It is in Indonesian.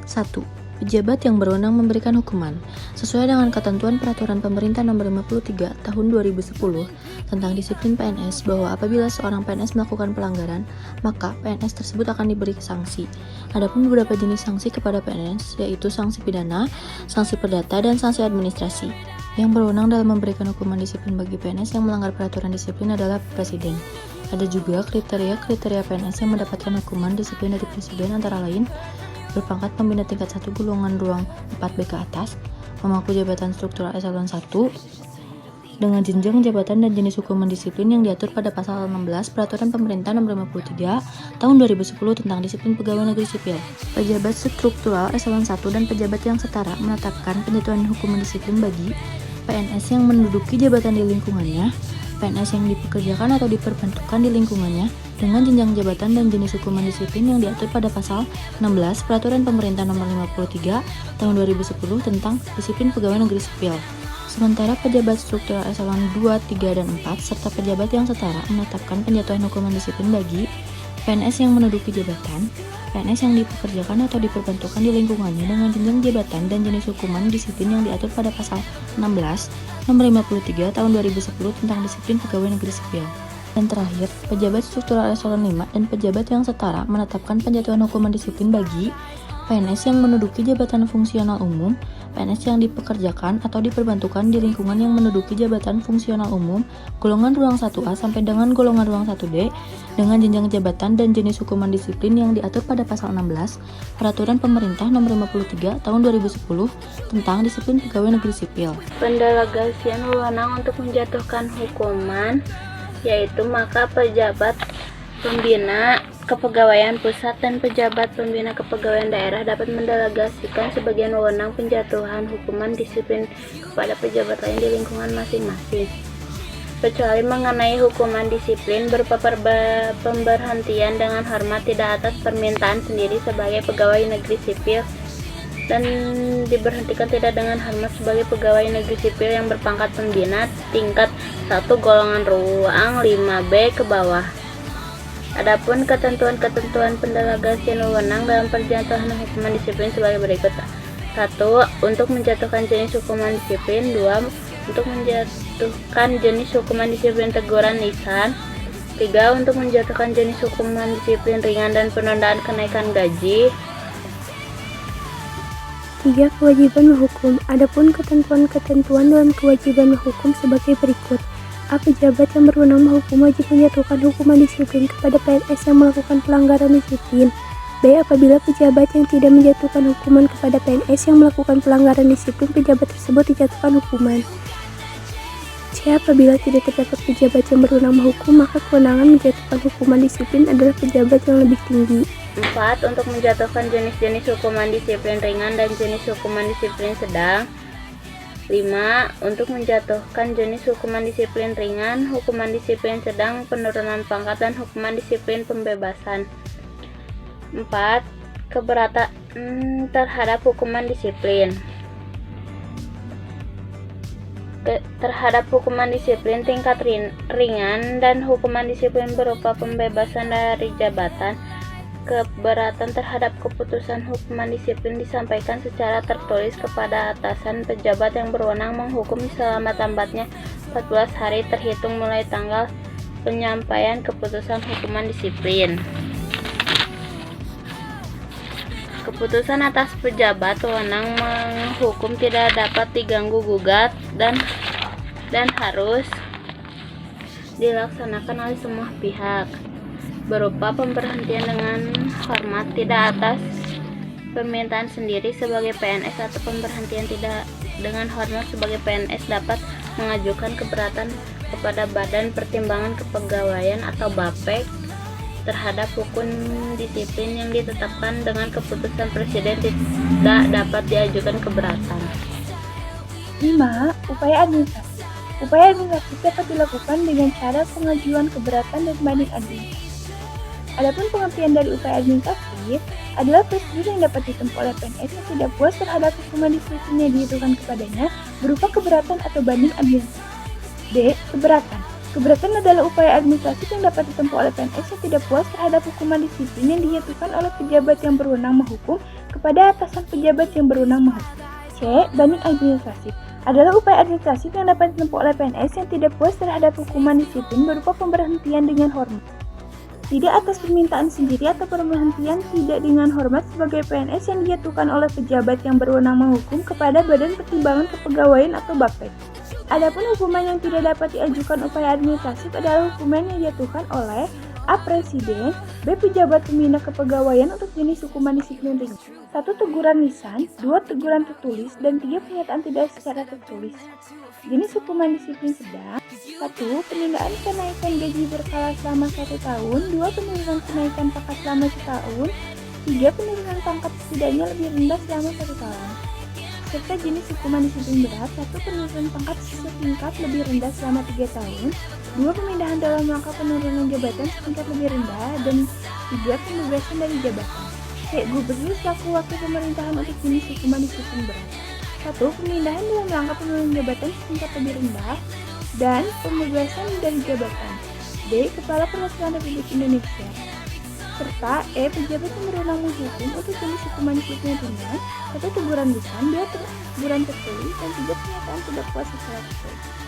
1. Pejabat yang berwenang memberikan hukuman. Sesuai dengan ketentuan Peraturan Pemerintah Nomor 53 Tahun 2010 tentang disiplin PNS bahwa apabila seorang PNS melakukan pelanggaran, maka PNS tersebut akan diberi sanksi. Adapun beberapa jenis sanksi kepada PNS yaitu sanksi pidana, sanksi perdata, dan sanksi administrasi. Yang berwenang dalam memberikan hukuman disiplin bagi PNS yang melanggar peraturan disiplin adalah Presiden. Ada juga kriteria PNS yang mendapatkan hukuman disiplin dari Presiden antara lain berpangkat pembina tingkat 1 golongan ruang 4B ke atas, memangku jabatan struktural eselon 1, dengan jenjang jabatan dan jenis hukuman disiplin yang diatur pada pasal 16 Peraturan Pemerintah Nomor 53 Tahun 2010 tentang disiplin pegawai negeri sipil. Pejabat struktural eselon 1 dan pejabat yang setara menetapkan penjatuhan hukuman disiplin bagi PNS yang menduduki jabatan di lingkungannya, PNS yang dipekerjakan atau diperbantukan di lingkungannya dengan jenjang jabatan dan jenis hukuman disiplin yang diatur pada pasal 16 Peraturan Pemerintah Nomor 53 Tahun 2010 tentang disiplin pegawai negeri sipil. Sementara pejabat struktural eselon 2, 3, dan 4 serta pejabat yang setara menetapkan penjatuhan hukuman disiplin bagi PNS yang menduduki jabatan, PNS yang dipekerjakan atau diperbantukan di lingkungannya dengan jenjang jabatan dan jenis hukuman disiplin yang diatur pada pasal 16 Nomor 53 Tahun 2010 tentang disiplin pegawai negeri sipil. Dan terakhir, pejabat struktural eselon 5 dan pejabat yang setara menetapkan penjatuhan hukuman disiplin bagi PNS yang menduduki jabatan fungsional umum, PNS yang dipekerjakan atau diperbantukan di lingkungan yang menduduki jabatan fungsional umum, golongan ruang 1A sampai dengan golongan ruang 1D, dengan jenjang jabatan dan jenis hukuman disiplin yang diatur pada pasal 16 Peraturan Pemerintah Nomor 53 Tahun 2010 tentang disiplin pegawai negeri sipil. Pendelegasian wewenang untuk menjatuhkan hukuman yaitu maka pejabat pembina kepegawaian pusat dan pejabat pembina kepegawaian daerah dapat mendelegasikan sebagian wewenang penjatuhan hukuman disiplin kepada pejabat lain di lingkungan masing-masing, kecuali mengenai hukuman disiplin berupa pemberhentian dengan hormat tidak atas permintaan sendiri sebagai pegawai negeri sipil dan diberhentikan tidak dengan hormat sebagai pegawai negeri sipil yang berpangkat pembina tingkat 1 golongan ruang 5B ke bawah. Adapun ketentuan-ketentuan pendelegasian wewenang dalam penjatuhan hukuman disiplin sebagai berikut. 1. Untuk menjatuhkan jenis hukuman disiplin. 2. Untuk menjatuhkan jenis hukuman disiplin teguran lisan. 3. Untuk menjatuhkan jenis hukuman disiplin ringan dan penundaan kenaikan gaji. 3. Kewajiban menghukum. Adapun ketentuan-ketentuan dalam kewajiban menghukum sebagai berikut. A. Pejabat yang berwenang menghukum wajib menjatuhkan hukuman disiplin kepada PNS yang melakukan pelanggaran disiplin. B. Apabila pejabat yang tidak menjatuhkan hukuman kepada PNS yang melakukan pelanggaran disiplin, pejabat tersebut dijatuhkan hukuman. C. Apabila tidak terdapat pejabat yang berwenang menghukum, maka kewenangan menjatuhkan hukuman disiplin adalah pejabat yang lebih tinggi. 4. Untuk menjatuhkan jenis-jenis hukuman disiplin ringan dan jenis hukuman disiplin sedang. 5. Untuk menjatuhkan jenis hukuman disiplin ringan, hukuman disiplin sedang, penurunan pangkat, dan hukuman disiplin pembebasan. 4. Keberatan terhadap hukuman disiplin. Terhadap hukuman disiplin tingkat ringan dan hukuman disiplin berupa pembebasan dari jabatan, keberatan terhadap keputusan hukuman disiplin disampaikan secara tertulis kepada atasan pejabat yang berwenang menghukum selama-lambatnya 14 hari terhitung mulai tanggal penyampaian keputusan hukuman disiplin. Keputusan atas pejabat wewenang menghukum tidak dapat diganggu gugat dan harus dilaksanakan oleh semua pihak, berupa pemberhentian dengan hormat tidak atas permintaan sendiri sebagai PNS atau pemberhentian tidak dengan hormat sebagai PNS dapat mengajukan keberatan kepada Badan Pertimbangan Kepegawaian atau BAPEK terhadap hukum disiplin yang ditetapkan dengan keputusan Presiden tidak dapat diajukan keberatan. 5. Upaya administratif. Upaya administratif dapat dilakukan dengan cara pengajuan keberatan dan banding administratif. Adapun pengertian dari upaya administratif adalah prosedur yang dapat ditempuh oleh PNS yang tidak puas terhadap hukuman disiplin yang dijatuhkan kepadanya berupa keberatan atau banding administratif. D. Keberatan. Keberatan adalah upaya administratif yang dapat ditempuh oleh PNS yang tidak puas terhadap hukuman disiplin yang dijatuhkan oleh pejabat yang berwenang menghukum kepada atasan pejabat yang berwenang menghukum. C. Banding administratif adalah upaya administratif yang dapat ditempuh oleh PNS yang tidak puas terhadap hukuman disiplin berupa pemberhentian dengan hormat. Tidak atas permintaan sendiri atau pemberhentian tidak dengan hormat sebagai PNS yang dijatuhkan oleh pejabat yang berwenang menghukum kepada Badan Pertimbangan Kepegawaian atau BAPEK. Adapun hukuman yang tidak dapat diajukan upaya administratif adalah hukuman yang dijatuhkan oleh A. Presiden, B. Pejabat Pembina Kepegawaian untuk jenis hukuman disiplin ringan. 1. Teguran lisan, 2. Teguran tertulis, dan 3. Pernyataan tidak secara tertulis. Jenis hukuman disiplin sedang 1. Penundaan kenaikan gaji berkala selama 1 tahun, 2. Penurunan kenaikan pangkat selama 1 tahun, 3. Penurunan pangkat setidaknya lebih rendah selama 1 tahun. Serta jenis hukuman disiplin berat 1. Penurunan pangkat setingkat lebih rendah selama 3 tahun, 2. Pemindahan dalam rangka penurunan jabatan setingkat lebih rendah, dan 3. Pembebasan dari jabatan. C. Gubernur selaku wakil pemerintahan untuk jenis hukuman disiplin berat 1. Pemindahan dalam rangka penurunan jabatan setingkat lebih rendah, dan pembebasan dari jabatan. D. Kepala Perwakilan Republik Indonesia. Serta E. Pejabat yang berwenang menghukum untuk jenis hukuman disiplin ringan 1. Teguran lisan, 2. Teguran tertulis, dan 3. Pernyataan tidak puas secara tertulis.